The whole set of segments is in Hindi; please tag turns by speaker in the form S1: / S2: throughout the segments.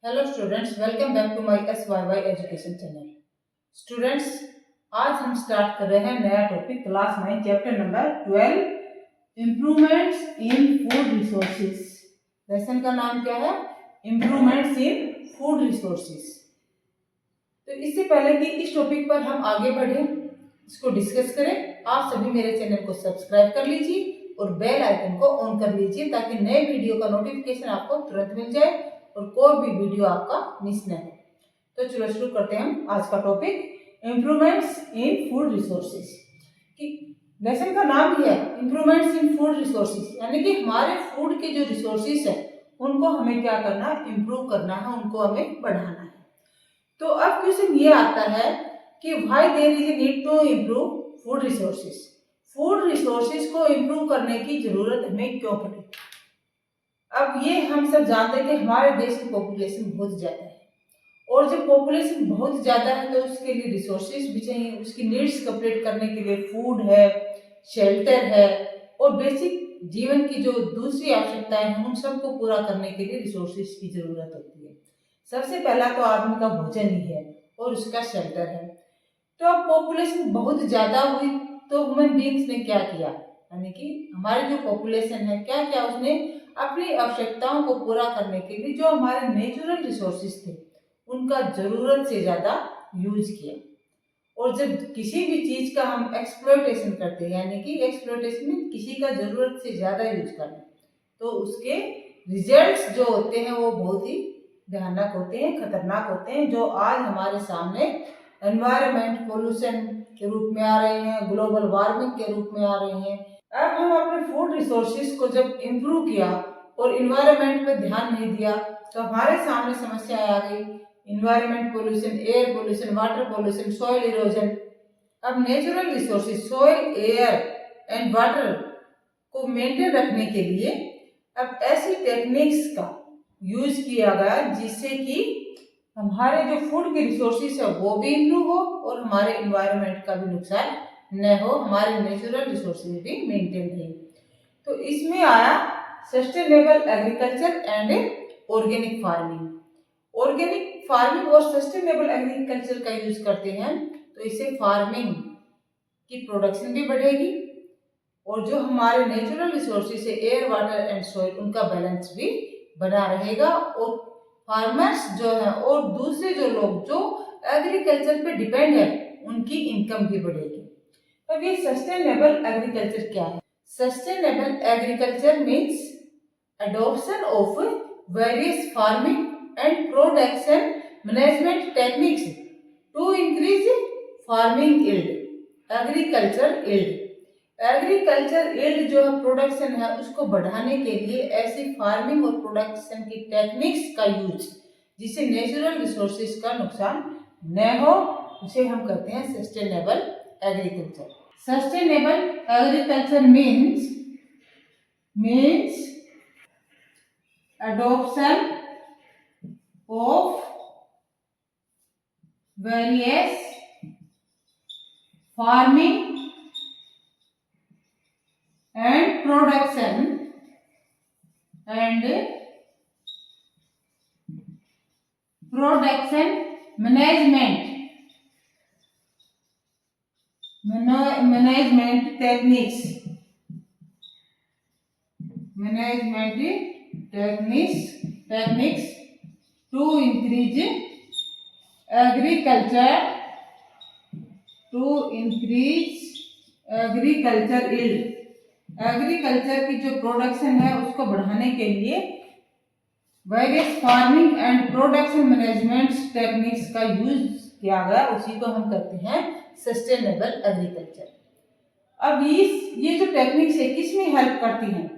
S1: Hello students, welcome back to my SYY education channel. Students, आज हम स्टार्ट कर रहे हैं नया topic class 9 chapter number 12 improvements in food resources. Lesson का नाम क्या है? Improvements in food resources. तो इससे पहले कि इस टॉपिक पर हम आगे बढ़े, इसको डिस्कस करें, आप सभी मेरे चैनल को सब्सक्राइब कर लीजिए और बेल आइकन को ऑन कर लीजिए ताकि नए वीडियो का नोटिफिकेशन आपको तुरंत मिल जाए और कोई भी वीडियो आपका मिस न हो। तो चलो शुरू करते हैं हम आज का topic improvements in food resources. कि लेसन का नाम ही है इम्प्रूवमेंट्स इन फूड रिसोर्सेज, यानी कि हमारे फूड के जो रिसोर्सेज है उनको हमें क्या करना है? इम्प्रूव करना है, उनको हमें बढ़ाना है। तो अब क्वेश्चन ये आता है कि why there is a need to improve food resources. Food resources को इम्प्रूव करने की जरूरत हमें क्यों पड़ी? अब ये हम सब जानते हैं कि हमारे देश की पॉपुलेशन बहुत ज्यादा है और जब पॉपुलेशन बहुत ज्यादा है तो उसके लिए रिसोर्सेज भी चाहिए, उसकी नीड्स कंप्लीट करने के लिए फूड है, शेल्टर है और बेसिक जीवन की जो दूसरी आवश्यकताएं हैं उन सबको पूरा करने के लिए रिसोर्सेज की जरूरत होती है। सबसे पहला तो आदमी का भोजन ही है और उसका शेल्टर है। तो अब पॉपुलेशन बहुत ज्यादा हुई तो ह्यूमन बींग्स ने क्या किया, यानी कि हमारी जो पॉपुलेशन है क्या क्या उसने अपनी आवश्यकताओं को पूरा करने के लिए जो हमारे नेचुरल रिसोर्सेज थे उनका जरूरत से ज्यादा यूज किया। और जब किसी भी चीज का हम एक्सप्लॉयटेशन करते हैं, यानी कि एक्सप्लॉयटेशन में किसी का जरूरत से ज्यादा यूज करना, तो उसके रिजल्ट्स जो होते हैं वो बहुत ही भयानक होते हैं, खतरनाक होते हैं, जो आज हमारे सामने एनवायरमेंट पोल्यूशन के रूप में आ रहे हैं, ग्लोबल वार्मिंग के रूप में आ रहे हैं। अब हम अपने फूड रिसोर्सेज को जब इम्प्रूव किया और इन्वायरमेंट पे ध्यान नहीं दिया तो हमारे सामने समस्या आ गई, environment pollution, air pollution, water pollution, soil erosion. अब natural resources soil, air and water को मेंटेन रखने के लिए अब ऐसी टेक्निक्स का यूज किया गया जिससे कि हमारे जो फूड के रिसोर्सेज है वो भी इम्प्रूव हो और हमारे इन्वायरमेंट का भी नुकसान न हो, हमारे नेचुरल रिसोर्सेज भी मेंटेन रहे। तो इसमें आया sustainable agriculture and organic farming. Organic farming और सस्टेनेबल एग्रीकल्चर का यूज करते हैं तो इससे फार्मिंग की प्रोडक्शन भी बढ़ेगी और जो हमारे नेचुरल रिसोर्सेज है एयर, वाटर एंड सॉइल, उनका बैलेंस भी बना रहेगा और फार्मर्स जो है और दूसरे जो लोग जो एग्रीकल्चर पे डिपेंड है उनकी इनकम भी बढ़ेगी। अब ये सस्टेनेबल एग्रीकल्चर क्या है? Sustainable agriculture means adoption of various farming and production management techniques to increase farming yield, agriculture yield। Agriculture yield जो है प्रोडक्शन है उसको बढ़ाने के लिए ऐसी फार्मिंग और प्रोडक्शन की टेक्निक्स का यूज जिससे नेचुरल रिसोर्सेज का नुकसान न हो, उसे हम कहते हैं sustainable agriculture. Sustainable agriculture means adoption of various farming and production management techniques to increase agriculture yield। Agriculture की जो प्रोडक्शन है उसको बढ़ाने के लिए various farming and production management techniques का यूज किया गया, उसी को हम कहते हैं सस्टेनेबल एग्रीकल्चर। अब ये जो टेक्निक्स है किस में हेल्प करती हैं?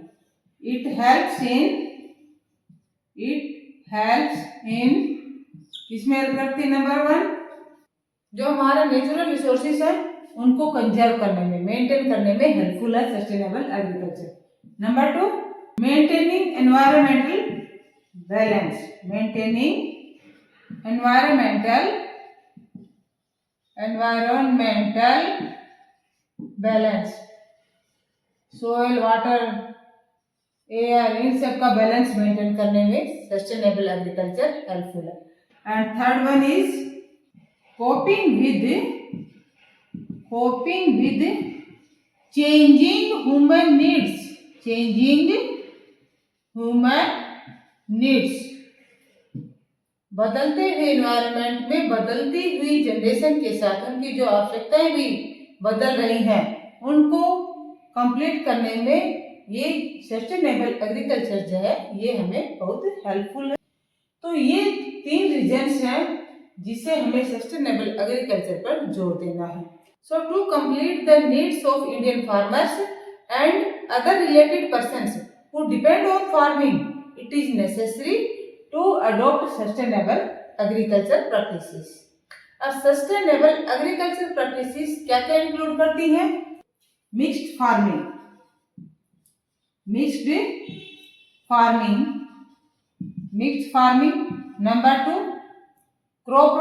S1: इट हेल्प्स इन किसमें हेल्प करती है? नंबर 1, जो हमारे नेचुरल रिसोर्सेज है उनको कंजर्व करने में, मेंटेन करने में हेल्पफुल है sustainable agriculture. Number 2, maintaining environmental balance, soil, water इन सब का बैलेंस मेंटेन करने में सस्टेनेबल एग्रीकल्चर हेल्पफुल है। And third one is coping with changing human needs. बदलते हुए एनवायरनमेंट में बदलती हुई जनरेशन के साथ उनकी जो आवश्यकताएं भी बदल रही हैं उनको कंप्लीट करने में ये सस्टेनेबल एग्रीकल्चर जो है ये हमें बहुत हेल्पफुल है। तो ये 3 रीजंस हैं जिसे हमें सस्टेनेबल एग्रीकल्चर पर जोर देना है। So to complete the needs of Indian farmers and other related persons who depend on farming, it is necessary to adopt sustainable agriculture practices. अब सस्टेनेबल एग्रीकल्चर प्रैक्टिसेस क्या क्या इंक्लूड करती हैं? Mixed farming, number 2 crop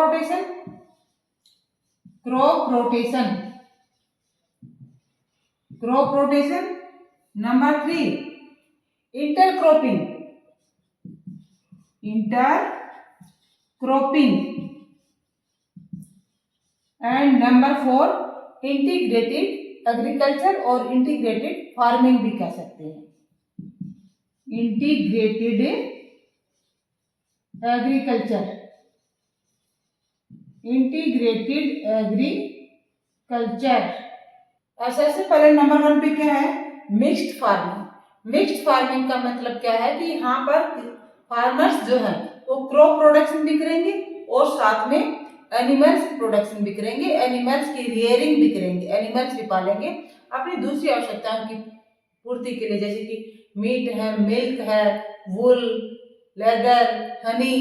S1: rotation, number 3 intercropping, and number 4 integrated agriculture और इंटीग्रेटेड फार्मिंग भी कह सकते हैं। इंटीग्रेटेड एग्रीकल्चर, सबसे पहले नंबर 1 पे क्या है? मिक्स्ड फार्मिंग का मतलब क्या है कि यहाँ पर फार्मर्स जो है वो क्रॉप प्रोडक्शन भी करेंगे और साथ में एनिमल्स प्रोडक्शन भी करेंगे, एनिमल्स की रियरिंग भी करेंगे, एनिमल्स भी पालेंगे अपनी दूसरी आवश्यकताओं की पूर्ति के लिए, जैसे कि मीट है, मिल्क है, वूल, लेदर, हनी,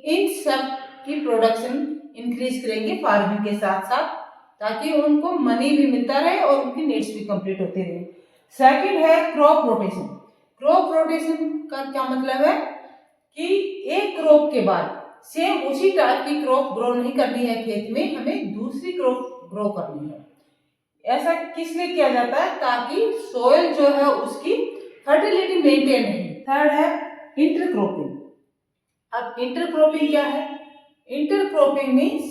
S1: इन सब की प्रोडक्शन इंक्रीज करेंगे फार्मिंग के साथ साथ, ताकि उनको मनी भी मिलता रहे और उनकी नीड्स भी कंप्लीट होते रहे। सेकंड है क्रॉप रोटेशन का क्या मतलब है कि एक क्रॉप के बाद सेम उसी टाइप की क्रॉप ग्रो नहीं करनी है खेत में, हमें दूसरी क्रॉप ग्रो करनी है। ऐसा किस लिए किया जाता है? ताकि सोइल जो है उसकी फर्टिलिटी मेंटेन रहे। थर्ड है इंटरक्रॉपिंग। अब इंटरक्रॉपिंग क्या है? इंटरक्रॉपिंग मीन्स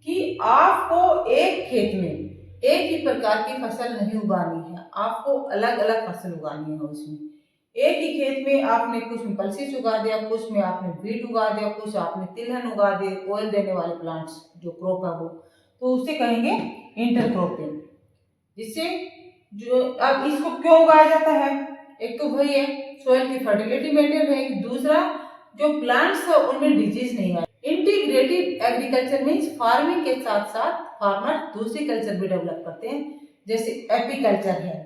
S1: कि आपको एक खेत में एक ही प्रकार की फसल नहीं उगानी है, आपको अलग अलग फसल उगानी है। उसमें एक ही खेत में आपने कुछ में पल्सेस उगा दिया, कुछ में आपने वीट उगा दिया, कुछ आपने तिलहन उगा दिए, ऑयल देने वाले प्लांट्स जो क्रॉप है वो, तो उसे कहेंगे इंटरक्रॉपिंग। जिससे जो अब इसको क्यों उगाया जाता है? एक तो वही है सोइल की फर्टिलिटी मेंटेन रहेगी, दूसरा जो प्लांट्स है उनमें डिजीज नहीं आए। इंटीग्रेटेड एग्रीकल्चर मीन्स फार्मिंग के साथ साथ फार्मर दूसरी कल्चर भी डेवलप करते हैं, जैसे एपीकल्चर है,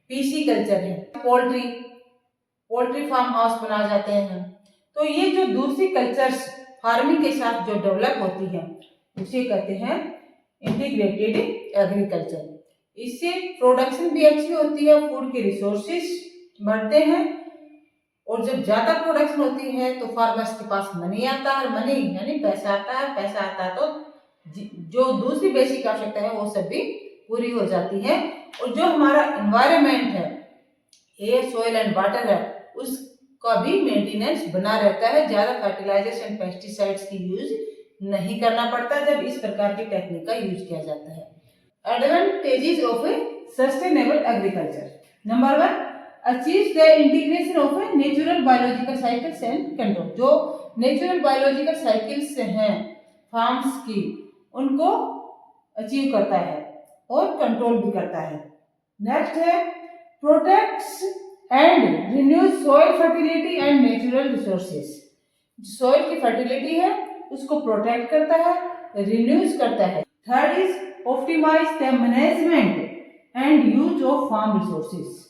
S1: पीसी कल्चर है, पोल्ट्री फार्म हाउस बनाए जाते हैं। तो ये जो दूसरी कल्चर्स फार्मिंग के साथ जो डेवलप होती है उसे कहते हैं इंटीग्रेटेड एग्रीकल्चर। इससे प्रोडक्शन भी अच्छी होती है, फूड के रिसोर्सेज बढ़ते हैं, और जब ज्यादा प्रोडक्शन होती है तो फार्मर्स के पास मनी आता है, मनी यानी पैसा आता है तो जो दूसरी बेसिक आवश्यकता है वो सब भी पूरी हो जाती है। और जो हमारा एनवायरनमेंट है, एयर, सॉइल एंड वाटर है, उसका भी मेंटेनेंस बना रहता है। ज्यादा फर्टिलाइजर्स एंड पेस्टिसाइड्स की यूज नहीं करना पड़ता जब इस प्रकार की टेक्निक का यूज किया जाता है। Advantages of sustainable agriculture. Number 1 achieves the integration of a natural biological cycles and control। जो नेचुरल बायोलॉजिकल साइकिल्स हैं फार्म्स की उनको अचीव करता है और कंट्रोल भी करता है। नेक्स्ट है protects and renews soil fertility and natural resources. Soil की फर्टिलिटी है उसको प्रोटेक्ट करता है, रिन्यूज करता है। Third is optimise the management and use of farm resources.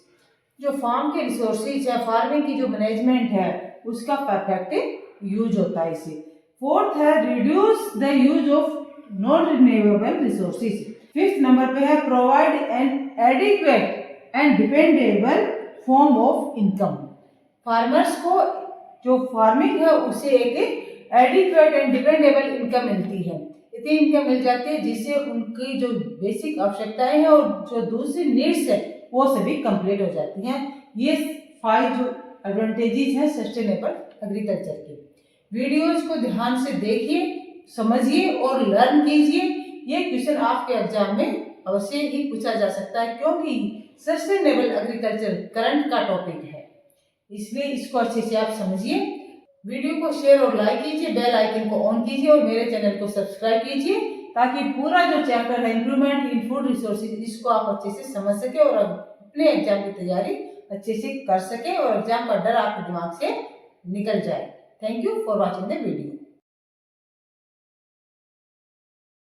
S1: जो फार्म के रिसोर्सेज है, फार्मिंग की जो मैनेजमेंट है उसका परफेक्ट यूज होता है इसे। फोर्थ है reduce the use of non renewable resources. Fifth number पे है provide an adequate and dependable form of income. Farmers को जो फार्मिंग है उसे एक एडिक्वेट एंड डिपेंडेबल इनकम मिलती है, इतनी इनकम मिल जाती है जिससे उनकी जो बेसिक आवश्यकताएं हैं और जो दूसरी नीड्स है वो सभी कंप्लीट हो जाती हैं। ये 5 जो एडवांटेजेस हैं सस्टेनेबल एग्रीकल्चर के। वीडियोज को ध्यान से देखिए, समझिए और लर्न कीजिए। ये क्वेश्चन आपके एग्जाम में अवश्य ही पूछा जा सकता है, क्योंकि सस्टेनेबल एग्रीकल्चर करंट का टॉपिक है, इसलिए इसको अच्छे से आप समझिए। वीडियो को शेयर और लाइक कीजिए, बेल आइकन को ऑन कीजिए और मेरे चैनल को सब्सक्राइब कीजिए, ताकि पूरा जो चैप्टर है इम्प्रूवमेंट इन फूड रिसोर्सेज, इसको आप अच्छे से समझ सके और अपने एग्जाम की तैयारी अच्छे से कर सके और एग्जाम का डर आपके दिमाग से निकल जाए। Thank you for watching the video.